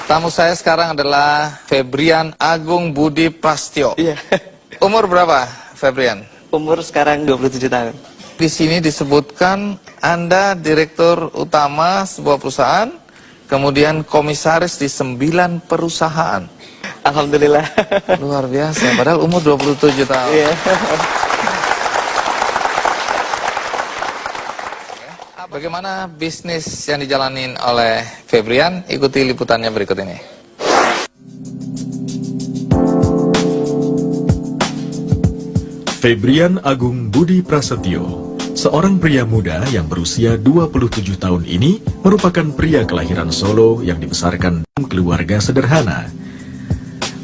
Tamu saya sekarang adalah Febrian Agung Budi Prastyo. Iya. Umur berapa, Febrian? Umur sekarang 27 tahun. Di sini disebutkan Anda direktur utama sebuah perusahaan, kemudian komisaris di 9 perusahaan. Alhamdulillah. Luar biasa, padahal umur 27 tahun. Iya. Bagaimana bisnis yang dijalanin oleh Febrian? Ikuti liputannya berikut ini. Febrian Agung Budi Prasetyo, seorang pria muda yang berusia 27 tahun ini merupakan pria kelahiran Solo yang dibesarkan dalam keluarga sederhana.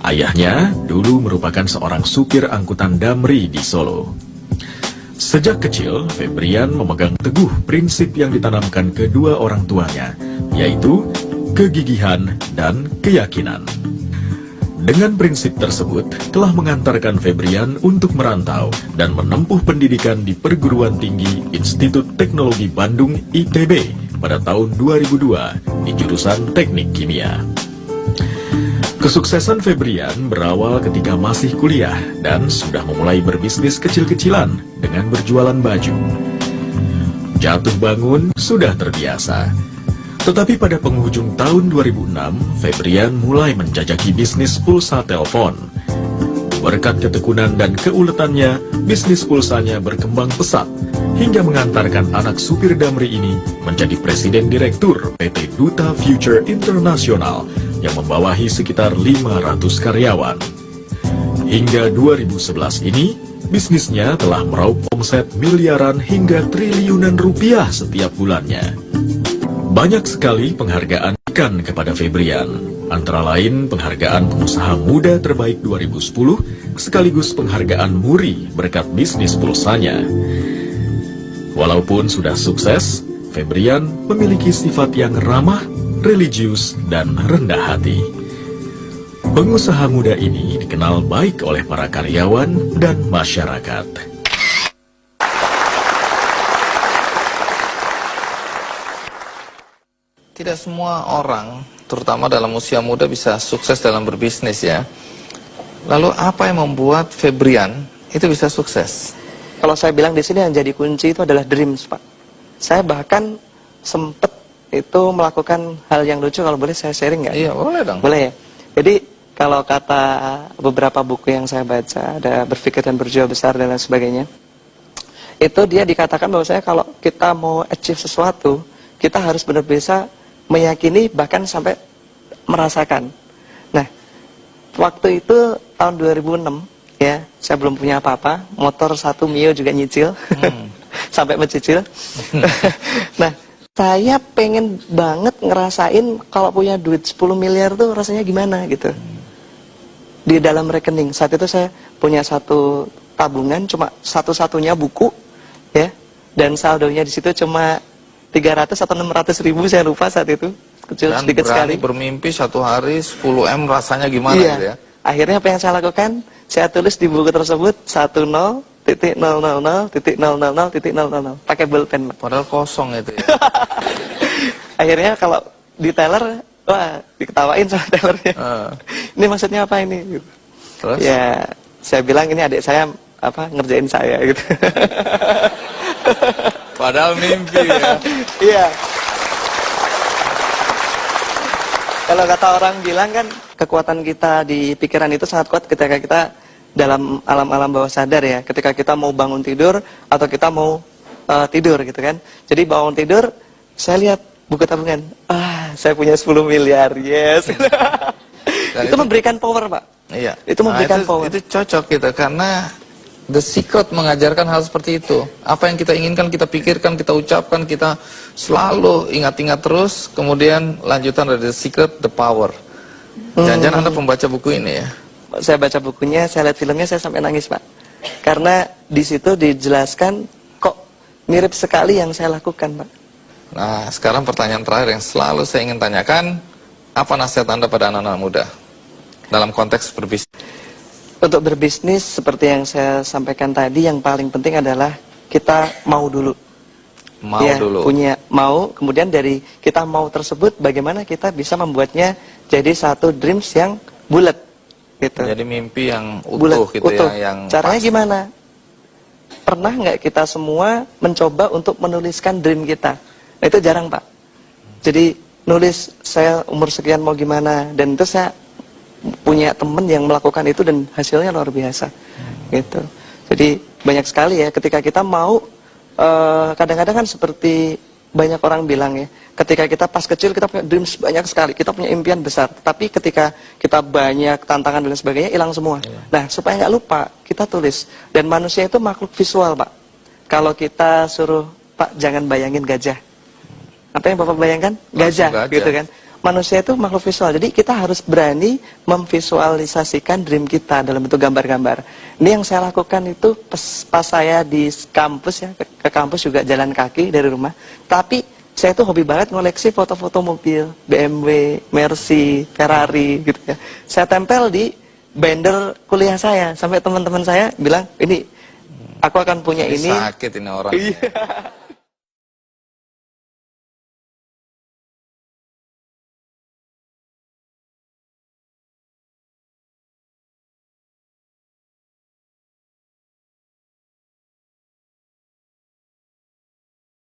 Ayahnya dulu merupakan seorang supir angkutan damri di Solo. Sejak kecil, Febrian memegang teguh prinsip yang ditanamkan kedua orang tuanya, yaitu kegigihan dan keyakinan. Dengan prinsip tersebut, telah mengantarkan Febrian untuk merantau dan menempuh pendidikan di Perguruan Tinggi Institut Teknologi Bandung ITB pada tahun 2002 di jurusan Teknik Kimia. Kesuksesan Febrian berawal ketika masih kuliah dan sudah memulai berbisnis kecil-kecilan dengan berjualan baju. Jatuh bangun sudah terbiasa. Tetapi pada penghujung tahun 2006, Febrian mulai menjajaki bisnis pulsa telepon. Berkat ketekunan dan keuletannya, bisnis pulsanya berkembang pesat hingga mengantarkan anak supir damri ini menjadi presiden direktur PT Duta Future Internasional yang membawahi sekitar 500 karyawan. Hingga 2011 ini, bisnisnya telah meraup omset miliaran hingga triliunan rupiah setiap bulannya. Banyak sekali penghargaan diberikan kepada Febrian, antara lain penghargaan pengusaha muda terbaik 2010, sekaligus penghargaan Muri berkat bisnis pulsanya. Walaupun sudah sukses, Febrian memiliki sifat yang ramah, religius, dan rendah hati. Pengusaha muda ini dikenal baik oleh para karyawan dan masyarakat. Tidak semua orang, terutama dalam usia muda, bisa sukses dalam berbisnis ya. Lalu apa yang membuat Febrian itu bisa sukses? Kalau saya bilang di sini yang jadi kunci itu adalah dreams, Pak. Saya bahkan sempat itu melakukan hal yang lucu, kalau boleh saya sharing nggak? Iya, boleh dong. Boleh ya? Jadi kalau kata beberapa buku yang saya baca, ada Berpikir dan Berjiwa Besar dan lain sebagainya, itu dia dikatakan bahwa saya kalau kita mau achieve sesuatu, kita harus benar bisa meyakini bahkan sampai merasakan. Nah, waktu itu tahun 2006 ya, saya belum punya apa-apa, motor satu Mio juga nyicil, sampai mencicil. Nah, saya pengen banget ngerasain kalau punya duit 10 miliar tuh rasanya gimana gitu. Di dalam rekening, saat itu saya punya satu tabungan, cuma satu-satunya buku ya, dan saldonya di situ cuma 300 atau 600 ribu, saya lupa saat itu, kecil, Dan sedikit sekali. Bermimpi satu hari 10M rasanya gimana iya. gitu ya. Akhirnya apa yang saya lakukan, saya tulis di buku tersebut 10.000.000.000, pakai bolpen. Padahal kosong itu ya. Akhirnya kalau di teller, wah diketawain sama tellernya. Ini maksudnya apa ini? Terus? Ya saya bilang ini adik saya apa ngerjain saya gitu. Padahal mimpi ya. Iya. Kalau kata orang bilang kan, kekuatan kita di pikiran itu sangat kuat ketika kita dalam alam-alam bawah sadar ya. Ketika kita mau bangun tidur atau kita mau tidur gitu kan. Jadi bangun tidur, saya lihat buku tabungan. Saya punya 10 miliar, yes. itu memberikan power, Pak. Iya. Itu memberikan power. Itu cocok gitu, karena The Secret mengajarkan hal seperti itu. Apa yang kita inginkan, kita pikirkan, kita ucapkan, kita selalu ingat-ingat terus. Kemudian lanjutan dari The Secret, The Power. Jangan-jangan Anda pembaca buku ini ya? Saya baca bukunya, saya lihat filmnya, saya sampai nangis, Pak. Karena di situ dijelaskan kok mirip sekali yang saya lakukan, Pak. Nah, sekarang pertanyaan terakhir yang selalu saya ingin tanyakan. Apa nasihat Anda pada anak-anak muda dalam konteks berbisnis? Untuk berbisnis seperti yang saya sampaikan tadi, yang paling penting adalah kita mau dulu. Mau ya, dulu. kemudian dari kita mau tersebut bagaimana kita bisa membuatnya jadi satu dreams yang bulat gitu. Jadi mimpi yang Bulat, utuh gitu utuh. ya, yang Caranya pasti. gimana? Pernah nggak kita semua mencoba untuk menuliskan dream kita? Nah, itu jarang, Pak. Jadi nulis saya umur sekian mau gimana, dan itu saya punya temen yang melakukan itu dan hasilnya luar biasa gitu. Jadi banyak sekali ya ketika kita mau, kadang-kadang kan seperti banyak orang bilang ya, ketika kita pas kecil kita punya dreams banyak sekali, kita punya impian besar, tapi ketika kita banyak tantangan dan sebagainya hilang semua. Nah, supaya nggak lupa kita tulis. Dan manusia itu makhluk visual, Pak. Kalau kita suruh, Pak jangan bayangin gajah, apa yang Bapak bayangkan? Langsung Gajah, gajah. gitu kan. Manusia itu makhluk visual, jadi kita harus berani memvisualisasikan dream kita dalam bentuk gambar-gambar. Ini yang saya lakukan itu pas saya di kampus ya, ke kampus juga jalan kaki dari rumah. Tapi saya tuh hobi banget ngoleksi foto-foto mobil, BMW, Mercy, Ferrari gitu ya. Saya tempel di binder kuliah saya, sampai teman-teman saya bilang, ini aku akan punya ini. Sakit ini orang. Iya.